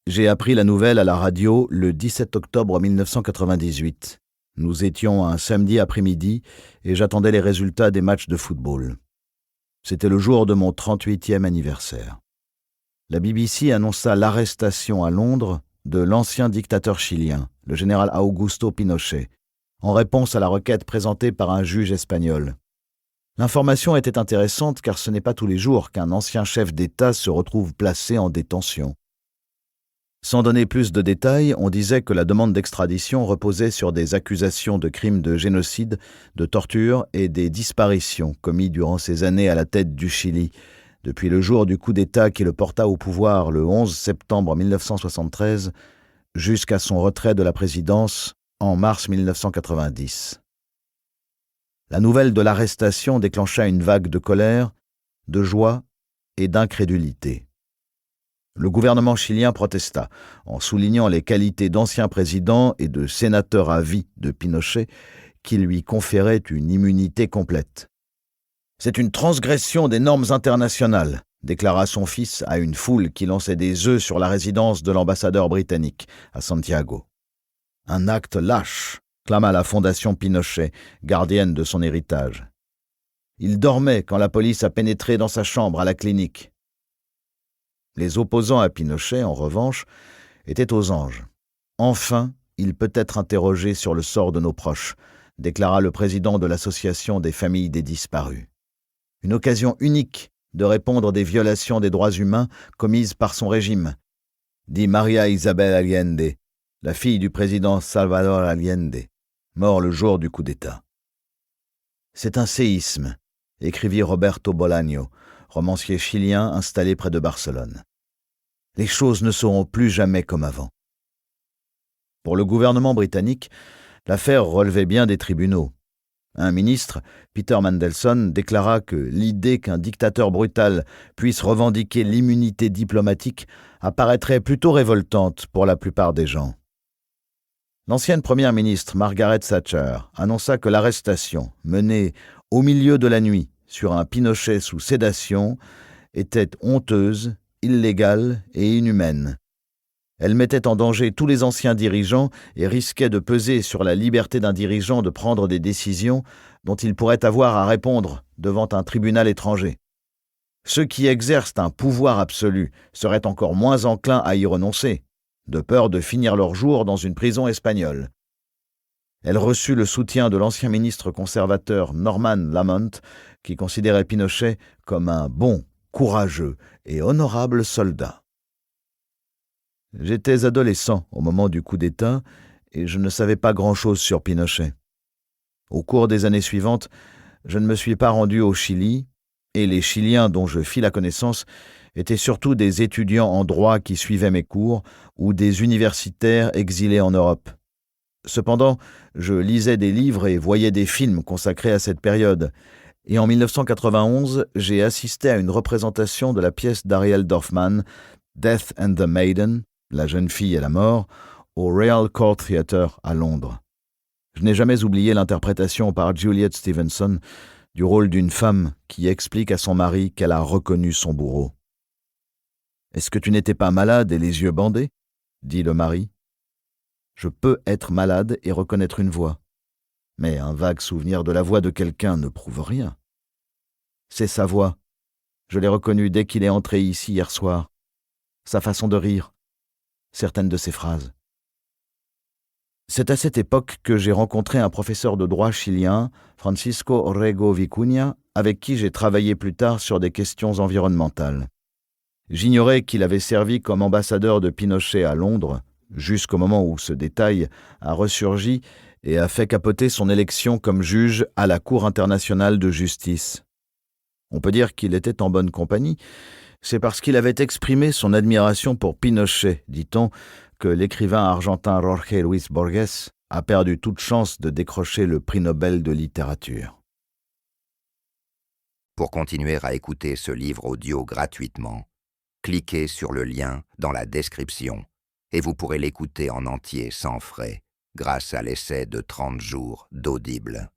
J'ai appris la nouvelle à la radio le 17 octobre 1998. Nous étions un samedi après-midi et j'attendais les résultats des matchs de football. C'était le jour de mon 38e anniversaire. La BBC annonça l'arrestation à Londres de l'ancien dictateur chilien, le général Augusto Pinochet, en réponse à la requête présentée par un juge espagnol. L'information était intéressante car ce n'est pas tous les jours qu'un ancien chef d'État se retrouve placé en détention. Sans donner plus de détails, on disait que la demande d'extradition reposait sur des accusations de crimes de génocide, de torture et des disparitions commis durant ces années à la tête du Chili, depuis le jour du coup d'État qui le porta au pouvoir le 11 septembre 1973 jusqu'à son retrait de la présidence en mars 1990. La nouvelle de l'arrestation déclencha une vague de colère, de joie et d'incrédulité. Le gouvernement chilien protesta, en soulignant les qualités d'ancien président et de sénateur à vie de Pinochet, qui lui conféraient une immunité complète. « C'est une transgression des normes internationales », déclara son fils à une foule qui lançait des œufs sur la résidence de l'ambassadeur britannique à Santiago. « Un acte lâche », clama la fondation Pinochet, gardienne de son héritage. Il dormait quand la police a pénétré dans sa chambre à la clinique. Les opposants à Pinochet, en revanche, étaient aux anges. Enfin, il peut être interrogé sur le sort de nos proches, déclara le président de l'Association des familles des disparus. Une occasion unique de répondre des violations des droits humains commises par son régime, dit María Isabel Allende, la fille du président Salvador Allende, mort le jour du coup d'État. C'est un séisme, écrivit Roberto Bolaño, romancier chilien installé près de Barcelone. Les choses ne seront plus jamais comme avant. Pour le gouvernement britannique, l'affaire relevait bien des tribunaux. Un ministre, Peter Mandelson, déclara que l'idée qu'un dictateur brutal puisse revendiquer l'immunité diplomatique apparaîtrait plutôt révoltante pour la plupart des gens. L'ancienne première ministre Margaret Thatcher annonça que l'arrestation, menée au milieu de la nuit sur un Pinochet sous sédation, était honteuse, illégale et inhumaine. Elle mettait en danger tous les anciens dirigeants et risquait de peser sur la liberté d'un dirigeant de prendre des décisions dont il pourrait avoir à répondre devant un tribunal étranger. Ceux qui exercent un pouvoir absolu seraient encore moins enclins à y renoncer, de peur de finir leur jour dans une prison espagnole. Elle reçut le soutien de l'ancien ministre conservateur Norman Lamont, qui considérait Pinochet comme un bon, courageux et honorable soldat. J'étais adolescent au moment du coup d'État et je ne savais pas grand-chose sur Pinochet. Au cours des années suivantes, je ne me suis pas rendu au Chili et les Chiliens dont je fis la connaissance étaient surtout des étudiants en droit qui suivaient mes cours ou des universitaires exilés en Europe. Cependant, je lisais des livres et voyais des films consacrés à cette période. Et en 1991, j'ai assisté à une représentation de la pièce d'Ariel Dorfman, Death and the Maiden, La jeune fille et la mort, au Royal Court Theatre à Londres. Je n'ai jamais oublié l'interprétation par Juliet Stevenson du rôle d'une femme qui explique à son mari qu'elle a reconnu son bourreau. « Est-ce que tu n'étais pas malade et les yeux bandés ?» dit le mari. « Je peux être malade et reconnaître une voix. Mais un vague souvenir de la voix de quelqu'un ne prouve rien. C'est sa voix. Je l'ai reconnue dès qu'il est entré ici hier soir. Sa façon de rire. Certaines de ses phrases. C'est à cette époque que j'ai rencontré un professeur de droit chilien, Francisco Orrego Vicuña, avec qui j'ai travaillé plus tard sur des questions environnementales. J'ignorais qu'il avait servi comme ambassadeur de Pinochet à Londres, jusqu'au moment où ce détail a ressurgi et a fait capoter son élection comme juge à la Cour internationale de justice. On peut dire qu'il était en bonne compagnie. C'est parce qu'il avait exprimé son admiration pour Pinochet, dit-on, que l'écrivain argentin Jorge Luis Borges a perdu toute chance de décrocher le prix Nobel de littérature. Pour continuer à écouter ce livre audio gratuitement, cliquez sur le lien dans la description et vous pourrez l'écouter en entier sans frais grâce à l'essai de 30 jours d'Audible.